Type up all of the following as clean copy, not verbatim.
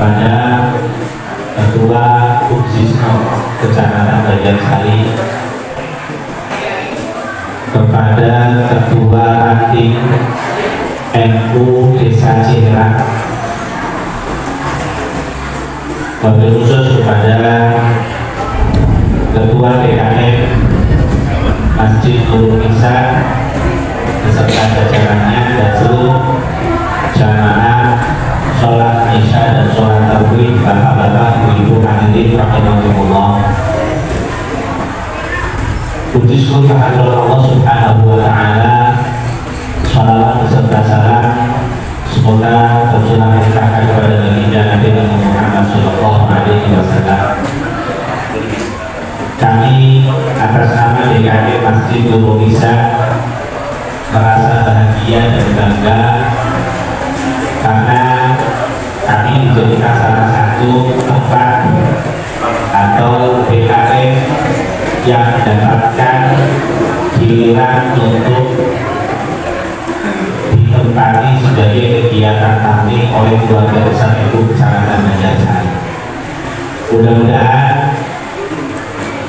kepada Ketua Uksisno Kecamatan Banjarsari, kepada Ketua Ranting NU Desa Ciherang, wabil khusus kepada Ketua DKM Masjid Nurul Isa beserta jajarannya dan seluruh jamaah sholat isya dan sholat tarawih, bapak-bapak, ibu-ibu hadirin rahimahumullah. Puji syukur kehadirat Allah Subhanahu wa taala, salawat beserta salam semoga tercurah limpahkan kepada baginda Nabi Muhammad sallallahu alaihi wasallam. Kami atas nama DKM Masjid Nurul Isa merasa bahagia dan bangga karena kami dijadikan salah satu tempat atau DKM yang mendapatkan giliran untuk ditempati sebagai kegiatan taklim oleh keluarga besar NU Kecamatan Banjarsari. Mudah-mudahan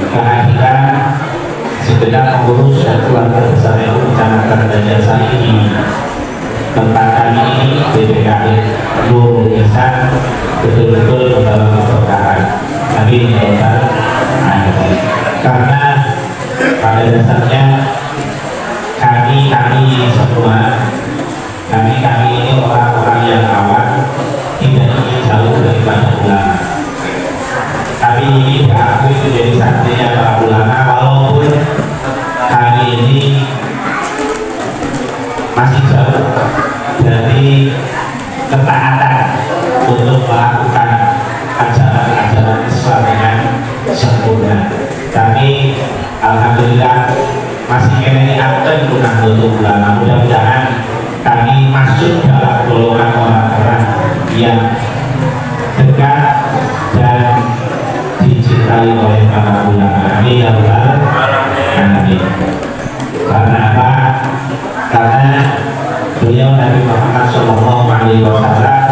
kehadiran segenap pengurus dan keluarga besar NU Kecamatan Banjarsari ini tempat kami ini BPKM Nurul Isa betul-betul membawa keberkahan. Amin ya rabbal alamin. Karena pada dasarnya kami semua ini orang-orang yang awam, tidak ingin jauh daripada ulama. Kami ini berakui menjadi santrinya para ulama, walaupun kami ini masih jauh dari ketaatan untuk melakukan ajaran Islam dengan sempurna. Tapi alhamdulillah masih kena anten bukan untuk ulama. Mudah-mudahan kami masuk dalam golongan orang-orang yang dekat dan dicintai oleh para ulama. Amin ya rabbal alamin. Karena apa? Karena beliau Nabi Muhammad sallallahu alaihi wasallam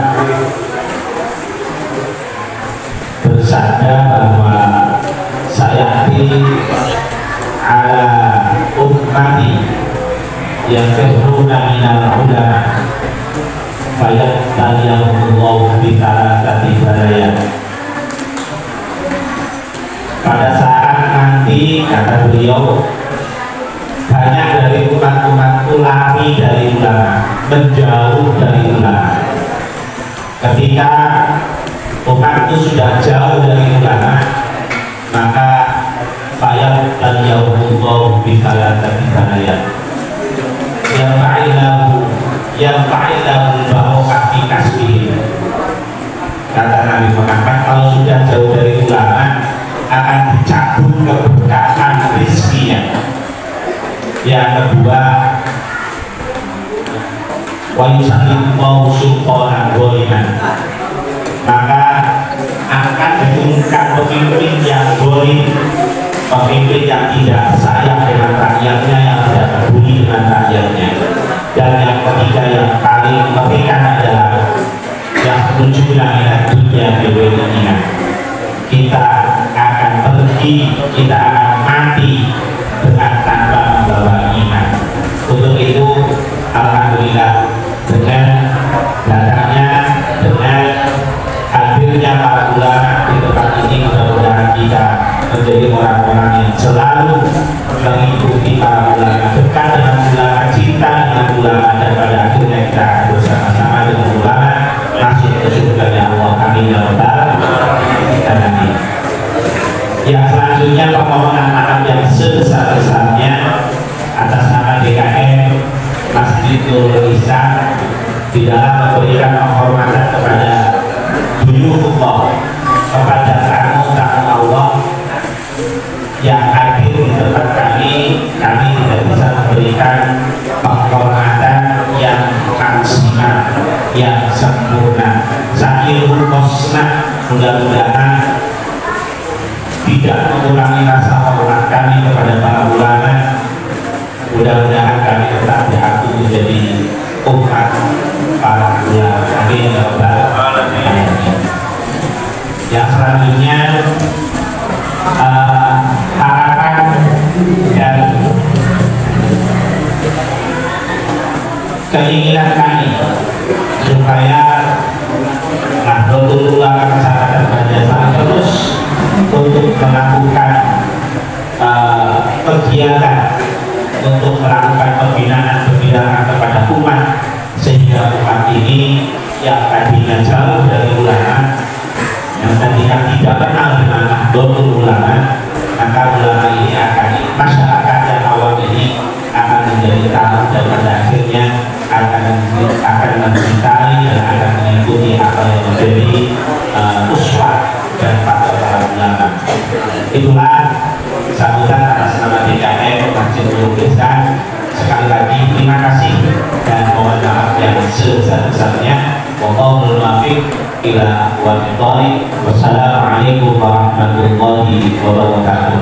bersabda bahwa sayati ala ummati yang firruna minal ulama fayattaliahumullahu bitalatati baraya. Pada saat nanti, kata beliau, banyak dari umat-umatku lari dari ulama, menjauh dari ulama. Ketika umatku sudah jauh dari ulama, maka fayattaliahumullahu bitalatati baraya. yang fa'ilahu barokah fi kasbihi. Kata Nabi Muhammad, kalau sudah jauh dari ulama akan dicabut keberkahan rizkinya. Yang kedua, wa yusallimu sultanan dzaliman, maka akan diturunkan pemimpin yang zalim, pemimpin yang tidak sayang dengan rakyatnya, yang tidak peduli dengan rakyatnya. Dan yang ketiga yang paling mengerikan adalah yang tujuan dunia dunia. Kita akan pergi, kita akan mati dengan tanpa membawa iman. Untuk itu, alhamdulillah, dengan datangnya, dengan hadirnya para ulama di tempat ini, mudah-mudahan kita menjadi orang-orang yang selalu mengikuti para ulama, dekat dengan ulama, cinta dengan ulama, dan pada akhirnya kita akan bersama-sama dengan ulama masuk ke surga Allah. Amin ya rabbal alamin. Yang selanjutnya, permohonan maaf yang sebesar-besarnya atas nama DKM Masjid Nurul Isa di dalam memberikan penghormatan kepada duyufullah, kepada tamu-tamu Allah yang hadir di tempat kami tidak bisa memberikan penghormatan yang maksimal, yang sempurna. Sakirul kosna, mudah-mudahan tidak mengurangi rasa hormat kami kepada para ulama. Mudah-mudahan kami tetap diaku menjadi umat para ulama. Amin ya rabbal alamin. Yang selanjutnya harapan dan keinginan kami supaya Nahdlatul Ulama Kesehatan Banyuwangi terus untuk melakukan kegiatan untuk melakukan pembinaan kepada umat, sehingga umat ini yang tadinya jauh dari ulama, yang tadinya tidak kenal dengan Nahdlatul Ulama, maka ulama ini akan, masyarakat yang awam ini akan menjadi tahu dan pada akhirnya akan mencintai dan akan mengikuti apa yang menjadi uswah dan fatwa para ulama. Itulah sambutan atas nama DKM Masjid Nurul Ihsan. Sekali lagi terima kasih dan mohon maaf yang sebesar-besarnya. Wallahul muwaffiq ila aqwamit thoriq. Wassalamualaikum warahmatullahi wabarakatuh.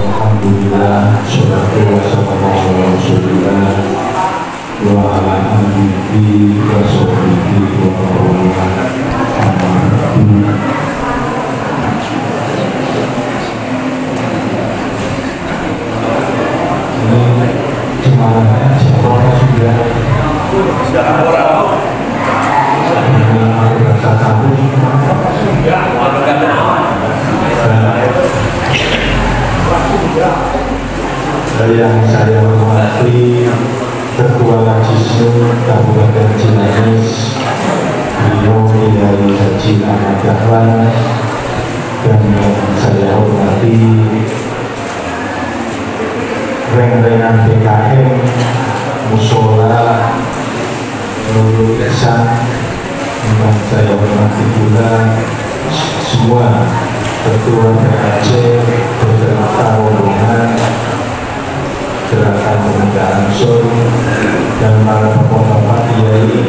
Alhamdulillah, sholatu wassalamu ala rasulillah wa ala alihi wa sahbihi wa man yang saya hormati Ketua Majisnu Kabupaten Ciamis, beliau Kiai Haji Ahmad Dahlan, dan yang saya hormati reng-rengan PKM Musola Nurul Ihsan, dan saya hormati pula semua Ketua PAC beserta rombongan Gerakan Pemuda Ansor dan para bapak-bapak kiai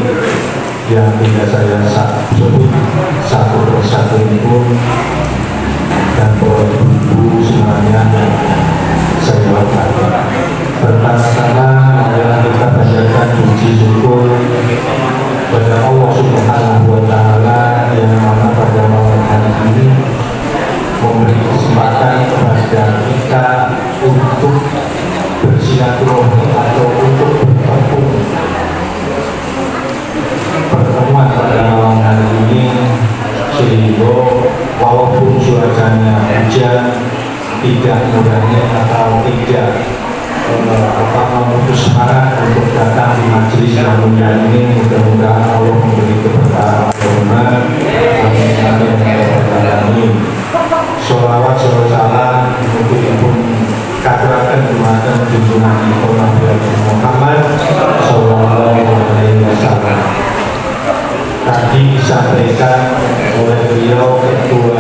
yang tidak saya sebut satu persatu pun, dan para ibu semuanya saya hormati. Pertama-tama adalah kita panjatkan puji syukur pada Allah Subhanahu wa Ta'ala yang mana pada malam hari ini memberi kesempatan kepada kita untuk bersilaturahmi atau untuk bertemu. Pertemuan pada malam hari ini sehingga walaupun cuacanya hujan, tidak mudahnya atau tidak memutus semangat untuk datang di majelis yang mulia ini, mudah-mudahan Allah memberi keberkahan. Amin. Sholawat salam untuk ibu katuraken dumateng junjungan kita Nabi Muhammad sallallahu alaihi wasallam. Tadi disampaikan oleh beliau Ketua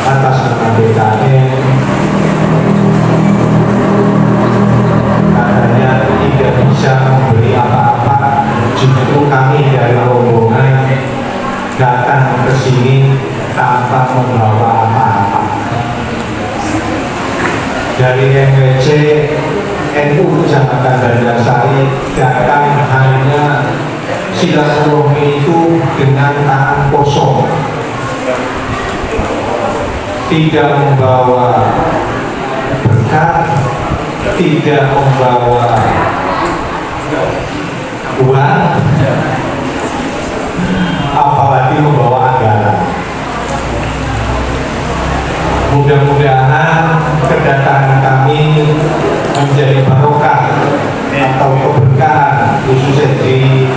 atas nama BKM, katanya tidak bisa memberi apa-apa, justru kami dari rombongan datang ke sini tanpa membawa apa-apa. Dari MWC NU Kecamatan Bandarsari datang hanya silaturahmi itu dengan tangan kosong, tidak membawa berkat, tidak membawa uang, apalagi membawa anggaran. Mudah-mudahan kedatangan kami menjadi barokah atau keberkahan khususnya di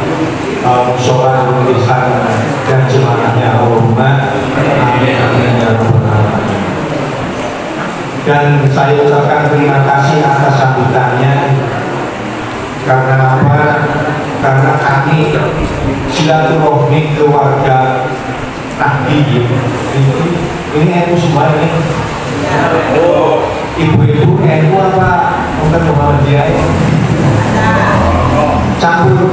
Musola Nurul Ihsan dan jemaahnya. Allahumma amin amin ya rabbal alamin. Dan saya ucapkan terima kasih atas sambutannya. Karena apa? Karena kami silaturahmi keluarga Nahdlatul ini NU semua ini. Ibu-ibu NU apa bukan Muhammadiyah? Campur.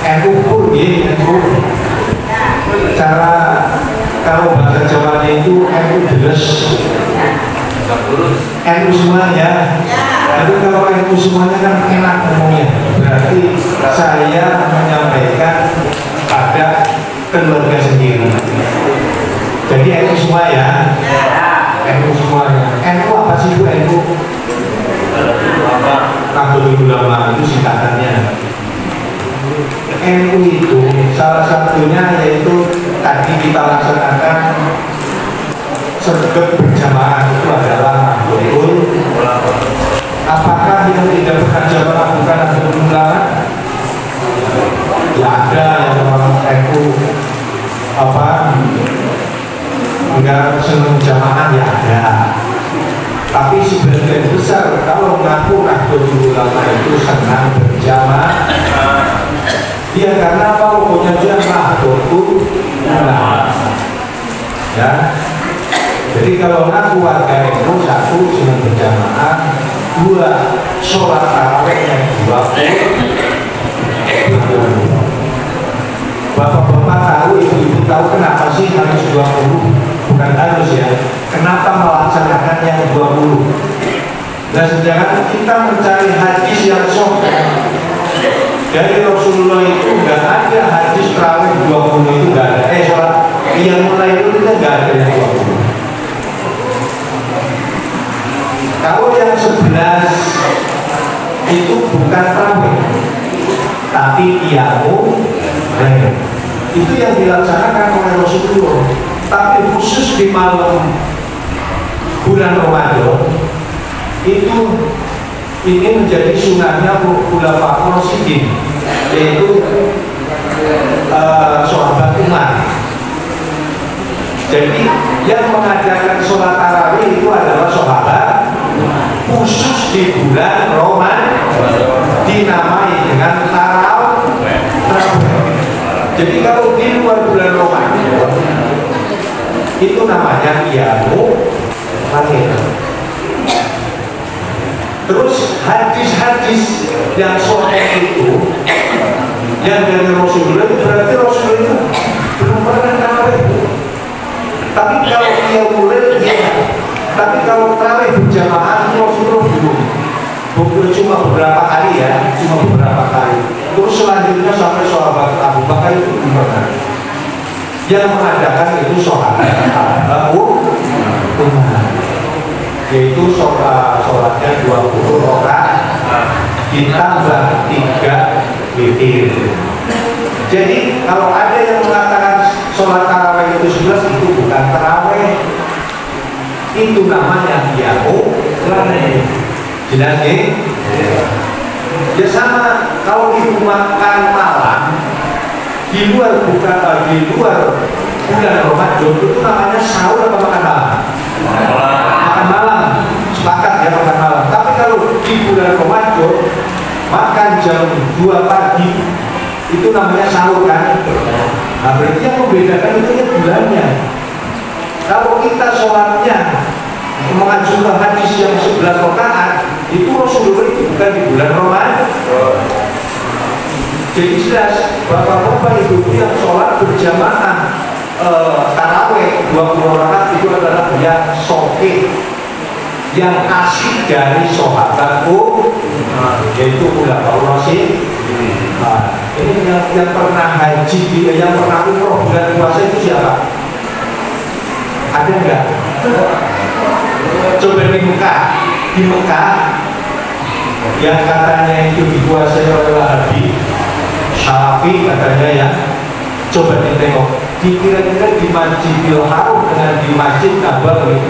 NU pun NU. Cara kalau bahasa Jawanya itu NU deres. NU semuanya. Tapi kalau NU semuanya kan enak ngomongnya. berarti saya menyampaikan pada keluarga sendiri. Jadi NU semua ya, NU semuanya. NU apa sih itu NU? Nahdlatul Ulama itu singkatannya. NU itu salah satunya yaitu tadi kita laksanakan sergap berjamaah itu adalah Nahdlatul Ulama. Apakah yang tidak pernah melakukan Nahdlatul Ulama? Ya ada yang orang NU enggak senang jamaah ya ada. Tapi sebagian besar kalau mengaku Nahdlatul Ulama itu senang berjamaah, ya karena apa? Pokoknya dia Nahdlatul Ulama. Ya. Jadi kalau ngaku warga itu satu senang berjamaah, dua sholat tarawih yang 20. Bapak-bapak tahu, ibu-ibu tahu kenapa sih harus 20? Bukan harus ya, kenapa melaksanakan yang 20? Dan sedangkan kita mencari hadis yang sahih dari Rasulullah itu nggak ada hadis tarawih 20 itu nggak ada. Sholat yang mulai itu kita nggak ada yang 20. Kalau yang 11 itu bukan tarawih, tapi qiyamul lail. Itu yang dilaksanakan oleh Rasulullah. Tapi khusus di malam bulan Ramadan itu ini menjadi sunahnya Khulafaur Rasyidin, yaitu sahabat Umar. Jadi yang mengadakan sholat tarawih itu adalah sahabat, khusus di bulan Ramadan dinamai dengan tarawih. Jadi kalau di luar bulan Ramadan itu namanya qiyamul lail. Terus hadis-hadis yang sahih itu yang dari Rasulullah, berarti Rasulullah itu belum pernah tarawih. Tapi kalau qiyamul lail dia, tapi kalau tarawih berjamaah itu Rasulullah belum. Bukan cuma beberapa kali ya, cuma beberapa kali. Terus selanjutnya sampai sahabat Abu Bakar itu belum pernah. Yang mengadakan itu sahabat Umar, yaitu sholatnya 20 rakaat ditambah 3 witir. Jadi kalau ada yang mengatakan sholat tarawih itu 11, itu bukan tarawih, itu namanya qiyamul lail. Jelas nih? Ya sama kalau itu makan malam di luar bulan Ramadan itu namanya sahur apa makan malam? Makan malam, sepakat ya makan malam. Tapi kalau di bulan Ramadan makan jam 2 pagi itu namanya sahur kan? Nah berarti yang membedakan itu ya bulannya. Kalau kita sholatnya mengajukan hadis yang 11 rakaat itu Rasulullah itu bukan di bulan Ramadan. Jadi jelas bapak-bapak ibu yang sholat berjamaah tarawih 20 rakaat itu adalah yang sahih, yang asli dari sahabatku, yaitu Khulafaur Rasyidin. Nah, ini yang pernah haji, yang pernah umroh bulan puasa itu siapa? Ada enggak? Coba di Mekah yang katanya itu dikuasai oleh Wahabi, Salafi katanya ya. Coba ditengok, dikira-kira di Masjidil Haram dengan di Masjid Nabawi,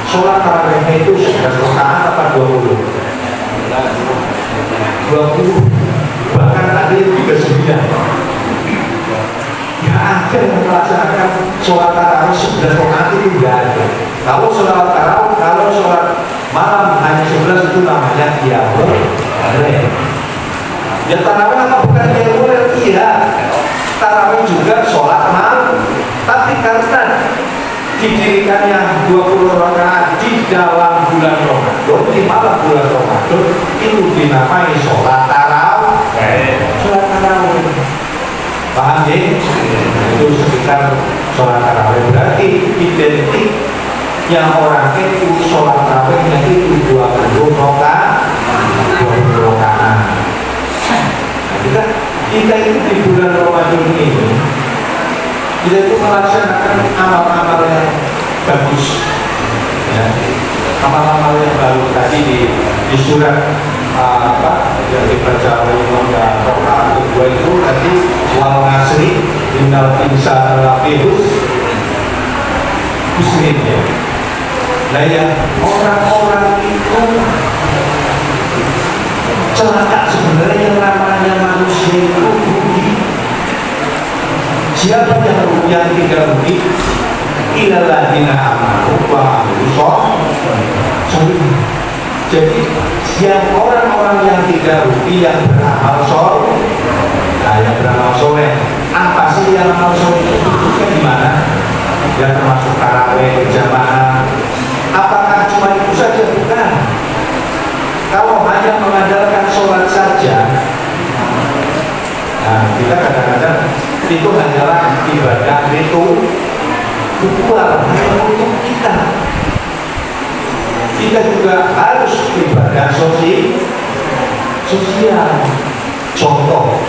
sholat tarawihnya itu 11 rakaat apa 20? 20, bahkan ada yang 39. Ya ada yang melaksanakan sholat tarawih 11 rakaat itu enggak ada. Kalau sholat tarawih, kalau sholat malam hanya 11 itu namanya qiyamul lail. Ya tarawih apa bukan qiyamul lail? Iya, tarawih juga sholat malam. Tapi karena didirikannya 20 rakaat di dalam bulan Ramadan, di malam bulan Ramadan itu dinamai sholat tarawih. Sholat tarawih, paham ya? Itu sekitar sholat tarawih. Berarti identik yang orang itu sholat tarawihnya itu 20 rakaat. kita itu melaksanakan amal-amal yang bagus, ya. Amal-amal yang baru tadi di surat yang dibaca oleh Imam Al-Quran kedua itu tadi wal nasri innal insana lafi khusrin, ya. Nah ya, orang-orang itu celaka sebenarnya. Yang namanya manusia itu rugi. Siapa yang tidak rugi? Illalladzina amanu wa amilus sholihat. Jadi yang orang-orang yang tidak rugi yang beramal soleh. Nah, yang beramal soleh apa sih yang amal soleh itu? Di mana? Ya termasuk tarawih berjamaah. Apakah cuma itu saja? Bukan. Kalau hanya mengandalkan sholat saja, nah kita kadang-kadang itu hanyalah ibadah ritual untuk kita. Kita juga harus ibadah sosial. Contoh.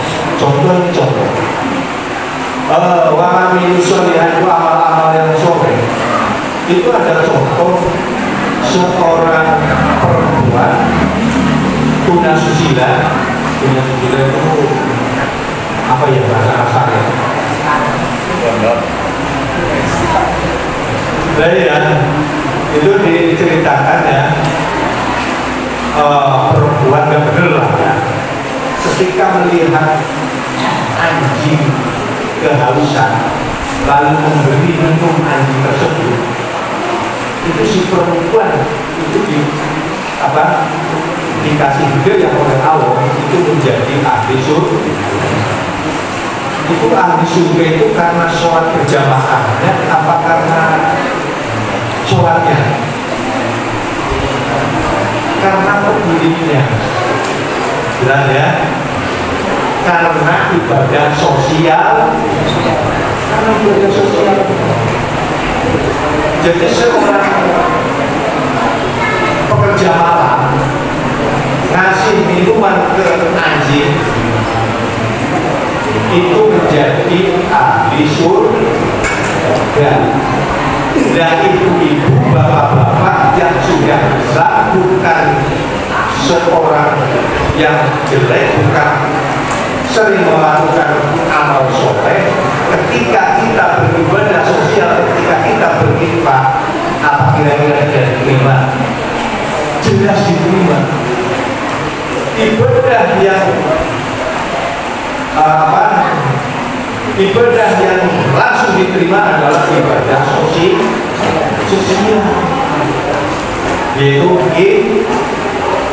Wa amilus sholihat, amal-amal yang soleh. Itu ada contoh seorang perempuan tunasusila itu apa ya bahasa kasarnya? Ya, itu diceritakan ya, perempuan gak bener lah ya, ketika melihat anjing kehausan lalu memberi minum anjing tersebut, itu si perempuan itu dikasih hidayah oleh Allah itu menjadi ahli surga. Itu ahli surga itu karena sholat berjamaahnya apa karena sholatnya? Karena pedulinya. Jelas ya? Karena ibadah sosial. Karena ibadah sosial. Jadi seorang pekerja malam ngasih minuman ke anjing itu menjadi ahli surga. Dan ibu-ibu, bapak-bapak yang sudah besar, bukan seorang yang jelek, bukan sering melakukan amal soleh. Ketika kita beribadah sosial, ketika kita berinfak, apa kira-kira tidak diterima? Jelas diterima. Ibadah yang ibadah yang langsung diterima adalah ibadah sosial, yaitu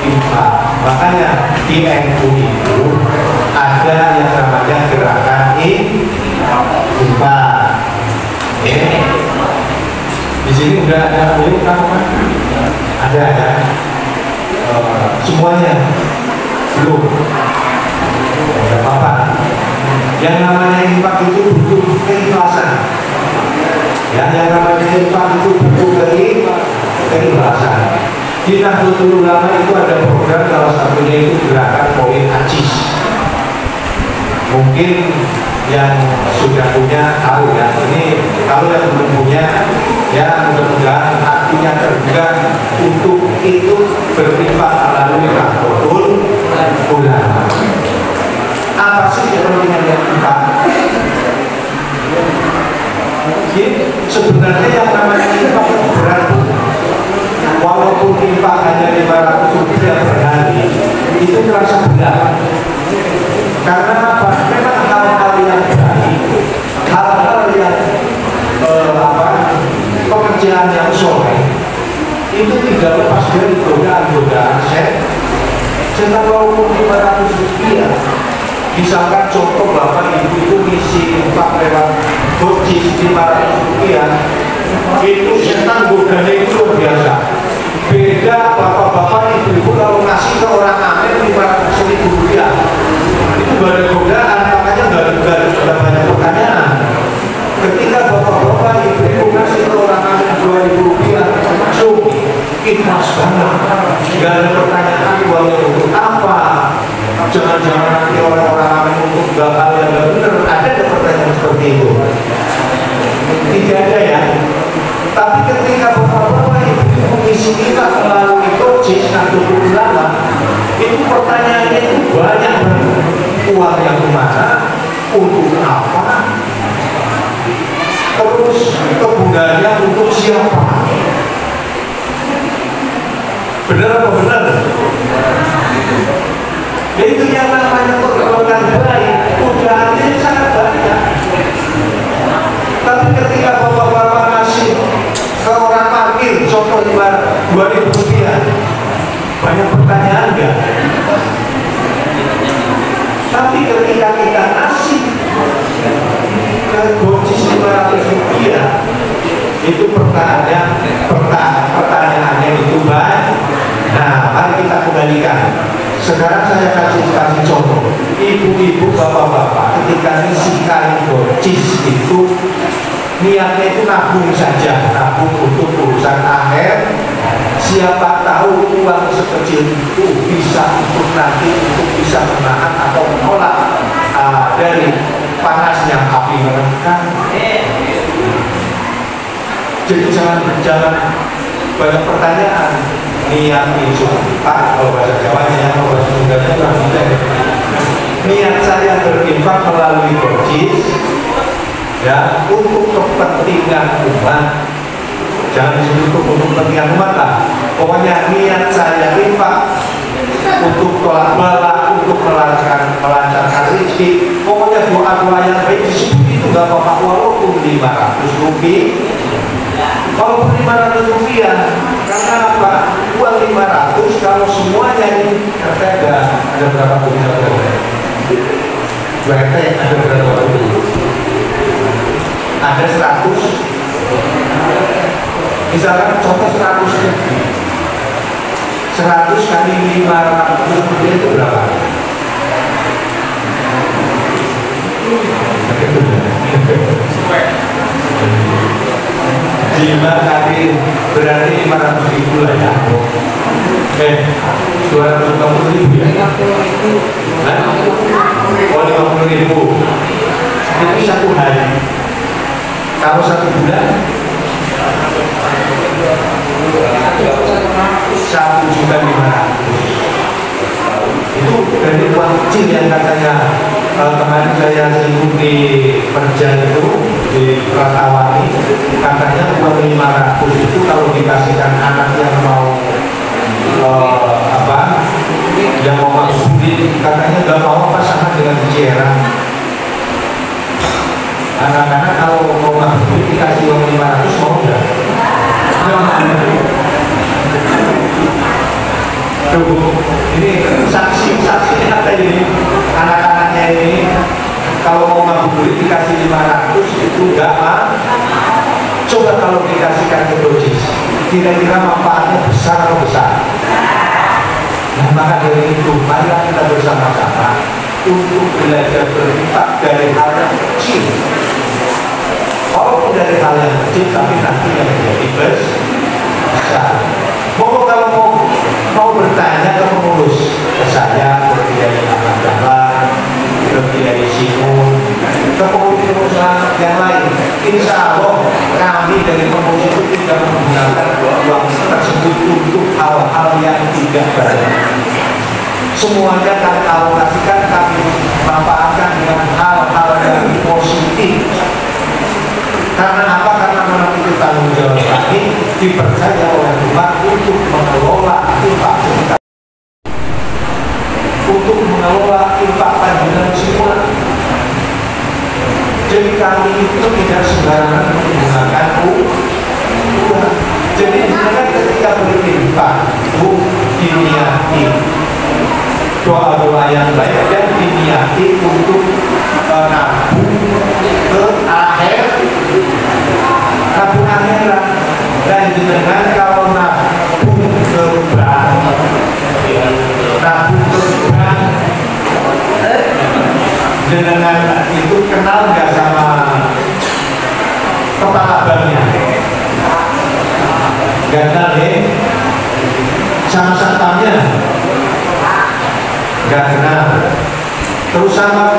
infak. Makanya di NU itu ada yang namanya gerakan infak. Di sini udah ada milik kamu kan? Ada ya. Semuanya belum. Tidak apa-apa. Yang namanya infak itu butuh keikhlasan. Ya, yang namanya infak itu butuh keikhlasan. Di Nahdlatul Ulama itu ada program, salah satunya itu gerakan poin acis. Mungkin yang sudah punya tahu ya. Ini kalau yang belum punya, ya mudah-mudahan hatinya terbuka untuk itu berinfak melalui Nahdlatul Ulama. Apa sih kepentingan yang infak? Sebenarnya yang namanya infak berat. Walaupun infak hanya 500 rupiah per hari, itu terasa berat. Karena apa? Memang hal-hal yang baik, hal-hal yang pekerjaan yang soleh itu tidak lepas dari godaan-godaan setan. Walaupun 500 rupiah, misalkan contoh bapak ibu itu ngisi infak lewat gocis 500 rupiah, itu setan godanya itu luar biasa. Beda bapak-bapak ibu-ibu kalau ngasih ke orang amin 500.000 rupiah, itu gak ada godaan, makanya gak ada banyak pertanyaan. Ketika bapak-bapak ibu-ibu ngasih ke orang amin 2.000 rupiah, langsung ikhlas banget, gak ada pertanyaan uangnya untuk apa. Jangan-jangan nanti orang-orang amin untuk bakal yang gak bener. Ada pertanyaan seperti itu. tidak ada ya. Tapi ketika bapak-bapak ibu mengisi kita melalui coaches atau ulama, itu pertanyaannya itu banyak banget. Uang yang kemana, untuk apa, terus kegunaannya untuk siapa? Benar apa benar? Itu yang namanya perbuatan baik, udahannya sangat banyak. Tapi ketika bapak-bapak ngasih ke orang parkir, contoh 2.000 rupiah, banyak pertanyaan enggak? Tapi ketika kita ngasih ke gocis 500 rupiah, itu pertanyaannya itu banyak. Nah, mari kita kembalikan. Sekarang saya kasih contoh. Ibu-ibu, bapak-bapak, ketika ngisi kain gocis itu niatnya itu nabung saja, nabung untuk urusan akhir. Siapa tahu uang sekecil itu bisa untuk nanti untuk bisa menahan atau menolak dari panasnya api menekan. Jadi jangan banyak pertanyaan. Niat itu Pak, kalau bahasa Jawanya ya, kalau bahasa Sundanya kurang bisa. Niat saya berinfak melalui gocis ya untuk kepentingan umat. Jangan disebut untuk kepentingan umat lah. Pokoknya niat saya infak untuk tolak bala, untuk melancarkan rezeki. Pokoknya doa-doa yang baik disebut itu nggak apa-apa, walaupun 500 rupiah. Walaupun 500 rupiah, karena apa? Uang 500 kalau semuanya ini ada berapa punya ada berapa dulu? Ada 100. Misalkan contoh 100 ribu, 100 kali 500 rupiah itu berapa? Lima kali berarti 500 ribu lah ya. 250 ribu ya. Oh 50 ribu. Itu satu hari. Kalau 1 bulan 1.500.000. Itu dari uang kecil yang katanya kemarin saya singgung di Perja itu di Pratawani, katanya uang 500 itu kalau dikasihkan anak yang mau yang mau masuk katanya nggak mau pasangan dengan Ciara. Anak-anak kalau mau masuk dikasih uang 500 mau nggak? Ini saksi ada ini anak-anaknya ini kalau mau ngabuburit dikasih 500 itu enggak coba kalau dikasihkan ke dosis kira-kira manfaatnya besar atau besar. Nah maka dari itu marilah kita bersama-sama untuk belajar berinfak dari hal yang kecil, walaupun dari hal yang kecil tapi nanti yang menjadi besar. Pokok kalau mau bertanya ke pengurus ke saya, ke Kiai Ahmad Dahlan, ke Kiai Simun, ke pengurus yang lain, insya Allah kami dari pengurus itu tidak menggunakan uang tersebut untuk hal-hal yang tidak baik. Semuanya kami alokasikan, kami manfaatkan dengan hal-hal yang positif. Karena apa? Karena memang itu tanggung jawab kami, dipercaya oleh umat untuk mengelola infak kita, untuk mengelola infak panjenengan semua. Jadi kami itu tidak sembarangan menggunakan uang. Jadi jangan ketika berinfak itu diniati doa-doa yang baik dan diniati untuk nabung ke akhir, nabung akhirat. Dan dengan kalau nabung ke bank, nabung ke bank, dengan itu kenal nggak sama kepala banknya? Nggak kenal deh. Sama satpamnya? Nggak kenal. Terus sama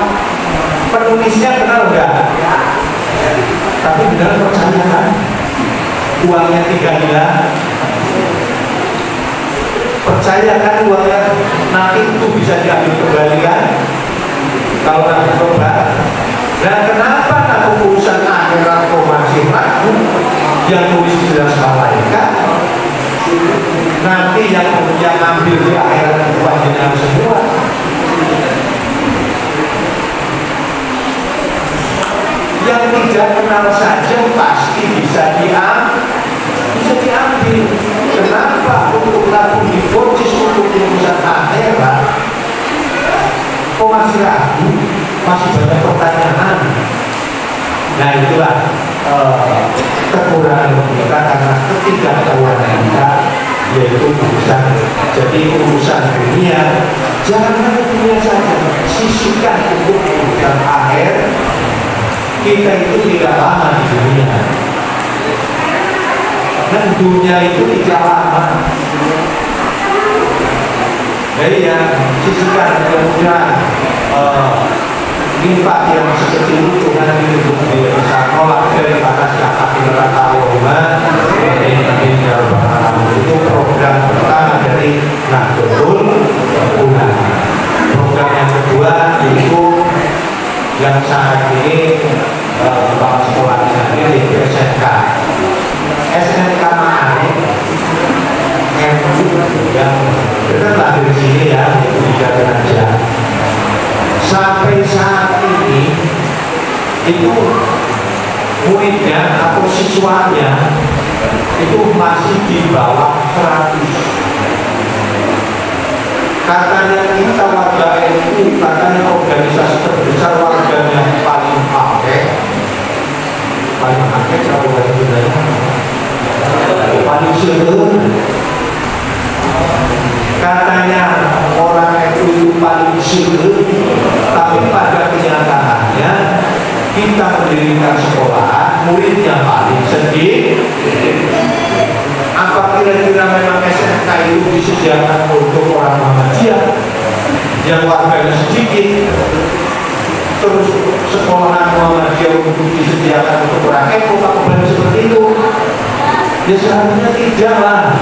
penulisnya kenal nggak? Tapi benar percaya kan? Uangnya tidak hilang. Percaya kan uangnya nanti itu bisa diambil kembali kan? Kalau nanti berobat. Dan kenapa aku urusan akhirat kau masih ragu? Yang tulis jelas malaikat. Nanti yang ambil di akhirat itu panjenengan semua. Yang tidak kenal saja pasti bisa diambil. Kenapa untuk nabung di Bocis untuk urusan akhirat kok masih ragu, masih banyak pertanyaan? Nah itulah kekurangan kita karena ketidaktahuan kita, yaitu urusan. Jadi urusan dunia jangan dunia saja, sisihkan untuk urusan akhir. Kita itu tidak lama di dunia, dan dunia itu tidak lama. Jadi ya, sisihkan kemudian infak yang sekecil itu nanti untuk bisa nolak dari batas kata neraka Allah. Itu program pertama dari Nahdlatul Ulama. Program yang kedua itu yang saat ini kepala sekolah ini di SMK Ma'arif yang dekat lah dari sini ya, di Jalan aja. Sampai saat ini itu muridnya atau siswanya itu masih di bawah 100. Katanya kita warga NU, katanya organisasi terbesar warganya paling akeh kalau bahasa Sundanya paling seueur. Katanya orang NU paling seueur, tapi pada kenyataannya kita mendirikan sekolah, muridnya paling sedikit. Apa kira-kira memang SMK itu disediakan untuk orang Muhammadiyah yang warganya sedikit, terus sekolahan Muhammadiyah untuk disediakan untuk orang NU? Apa benar seperti itu? Ya seharusnya tidaklah.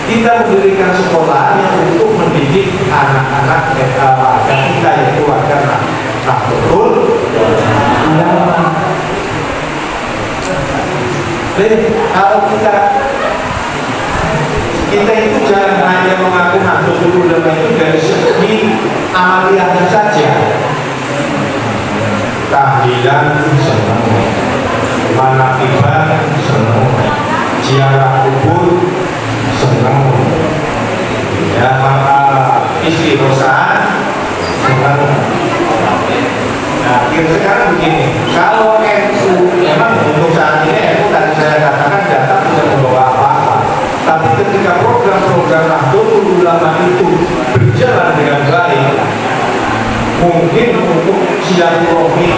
Kita mendirikan sekolah yang untuk mendidik anak-anak warga kita, yaitu warga Nahdlatul Ulama. Jadi kalau kita itu jangan hanya mengaku Nahdlatul Ulama itu dari segi amaliyahnya saja. Tahlilan senang, manakiban senang, ziarah kubur senang, ya maka istighosa senang. Nah, sekarang begini, kalau NU memang untuk saat ini NU tadi saya katakan datang tidak membawa apa-apa, tapi ketika program-program Nahdlatul Ulama itu berjalan dengan baik, mungkin untuk silaturahmi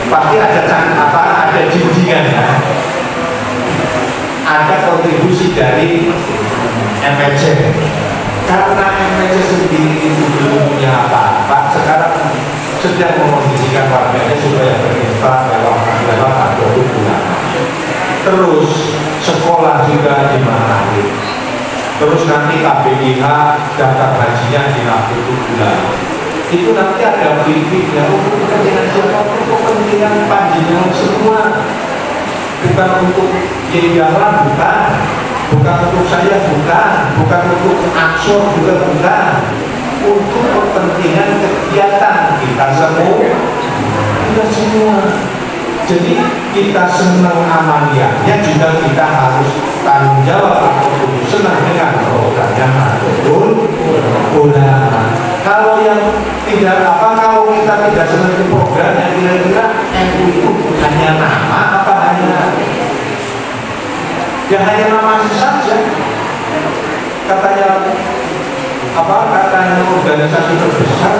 pasti ada jinjingan, ada kontribusi dari MPC. Karena MPC sendiri itu belum punya apa-apa, sekarang sedang memondisikan warganya supaya berinfak lewat Nahdlatul Ulama. Terus sekolah juga dimarahi. Terus nanti KBIH daftar hajinya di Nahdlatul Ulama. Itu nanti ada briefingnya untuk kepentingan siapapun, kepentingan panjenengan semua. Bukan untuk yayasan, bukan untuk saya, bukan untuk Ansor juga bukan, untuk kepentingan kegiatan kita semua. Jadi kita senang amaliyahnya juga kita harus tanggung jawab untuk senang dengan programnya Nahdlatul Ulama. Kalau yang kalau kita tidak senang dengan programnya, kira-kira NU itu hanya nama apa hanya nama saja? Katanya organisasi terbesar,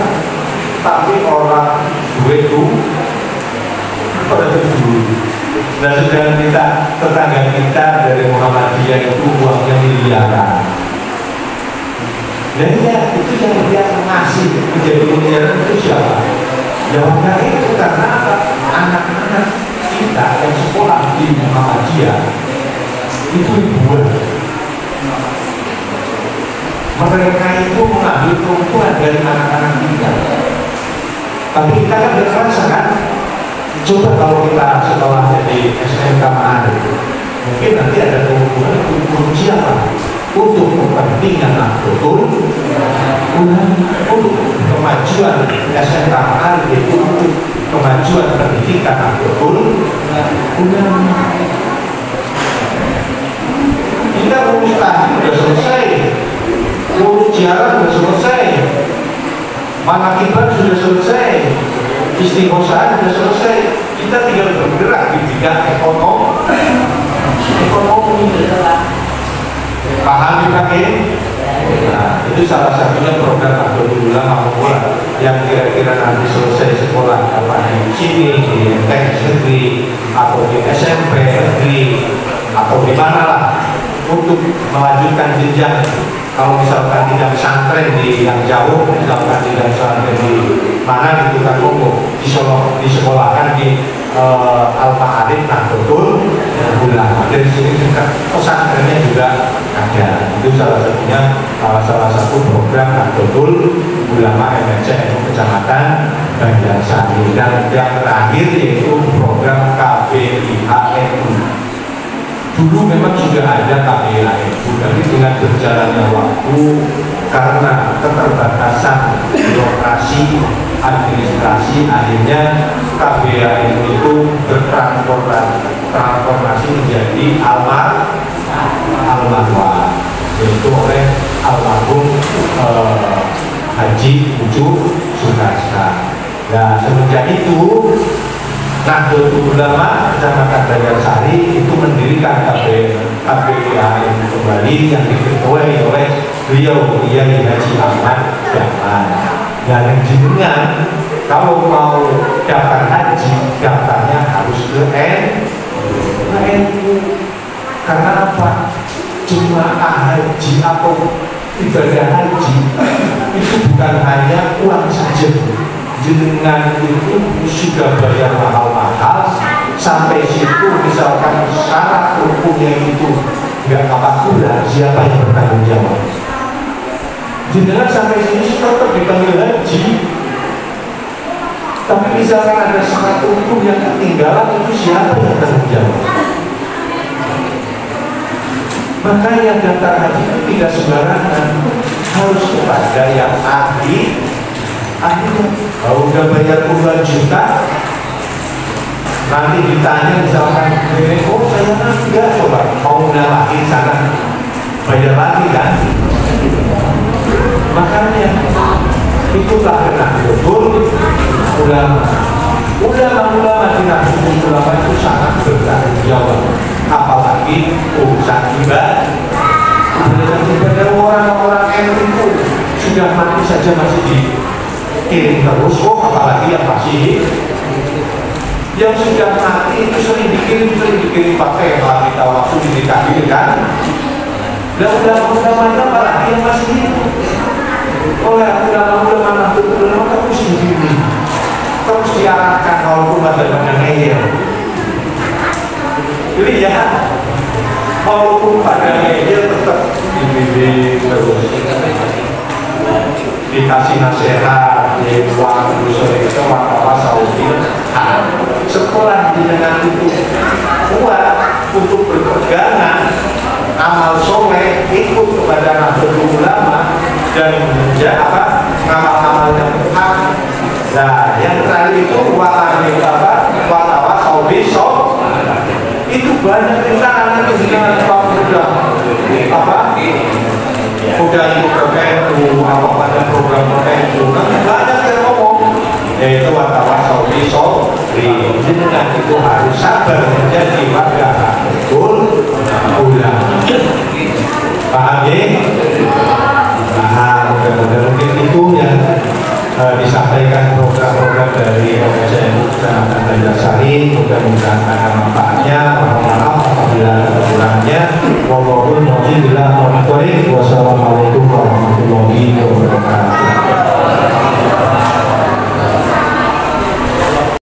tapi orang itu dan sedang tetangga kita dari Muhammadiyah itu uangnya miliaran. Dan ya itu yang dia ngasih menjadi miliaran itu siapa? Ya enggak itu karena anak-anak kita yang sekolah di Muhammadiyah itu ribuan. Mereka itu mengambil keuntungan dari anak-anak kita. Tapi kita kan berkerasa kan? Coba kalau kita sekolah jadi SMK Ma'arif, mungkin nanti ada keuntungan untuk siapa? Untuk kepentingan Nahdlatul untuk kemajuan SMK Ma'arif, itu untuk kemajuan pendidikan Nahdlatul Ulama. Kita urus tadi sudah selesai, urus jalan sudah selesai, manakibat sudah selesai, istighosa sudah selesai. Kita tinggal bergerak di bidang ekonomi. Paham juga kan? Nah, itu salah satunya program Nahdlatul Ulama yang kira-kira nanti selesai sekolah apa di sini, di TK negeri atau di SMP negeri atau di mana lah, untuk melanjutkan jenjang. Kalau misalkan tidak pesantren di yang jauh, misalkan tidak pesantren di mana gitu kan, di sekolahkan di Al-Ma'arif Nahdlatul Ulama. Dari sini juga pesantrennya juga ada. Itu salah satunya salah satu program Nahdlatul Ulama MNC Kecamatan Banjarsari. Dan yang terakhir yaitu program KBIHNU. Dulu memang sudah ada KBIHNU, tapi dengan berjalannya waktu karena keterbatasan birokrasi administrasi, akhirnya KBIHNU itu bertransformasi menjadi Al-Marwah, yaitu oleh almarhum Haji Ucup Sukasta. Nah, semenjak itu Nahdlatul Ulama Kecamatan Banjarsari itu mendirikan KBIHNU kembali yang diketuai oleh beliau Kiai Haji Ahmad Dahlan. Dan jenengan kalau mau daftar haji, daftarnya harus ke NU. Karena apa? Jemaah haji atau ibadah haji itu bukan hanya uang saja. Jenengan itu sudah bayar mahal-mahal, sampai situ misalkan syarat rukunnya itu nggak makbul, siapa yang bertanggung jawab? Jenengan sampai sini tetap dipanggil haji, tapi misalkan ada syarat rukun yang ketinggalan, itu siapa yang bertanggung jawab? Makanya daftar haji itu tidak sembarangan, harus kepada yang ahli. Kalau udah bayar puluhan juta, nanti ditanya misalkan, oh saya enggak, coba mau lagi sana bayar lagi kan? Makanya itulah Nahdlatul Ulama. Ulama di Nahdlatul Ulama itu sangat bertanggung jawab, apalagi urusan ibadah. Orang-orang NU sudah mati saja masih dikirim terus, apalagi yang masih yang sudah mati itu sering dikirim pakai lagi waktu dikabir kan. Dan ulama-ulamanya apalagi yang masih hidup. Oleh ulama-ulama Nahdlatul Ulama terus dibimbing, terus diarahkan walaupun pada ngeyel. Jadi ya, walaupun pada ngeyel tetap dibimbing terus, dikasih nasihat, uang itu wartawan Saudi. Sekolah dengan itu kuat untuk berpegangan amal soleh, ikut kepada Nahdlatul Ulama dan ngamal-ngamal yang benar. Nah, yang terakhir itu wartawan Saudi itu banyak rintangan itu dengan udah ikut ke NU, ada program NU, banyak yang ngomong, yaitu wartawan Saudi. Jenengan itu harus sabar menjadi warga Nahdlatul Ulama. Paham ya? Nah, mungkin itu yang disampaikan program-program dari OSN Kecamatan Banjarsari. Mudah-mudahan ada manfaatnya. Mohon maaf apabila ada kekurangannya. Wassalamualaikum warahmatullahi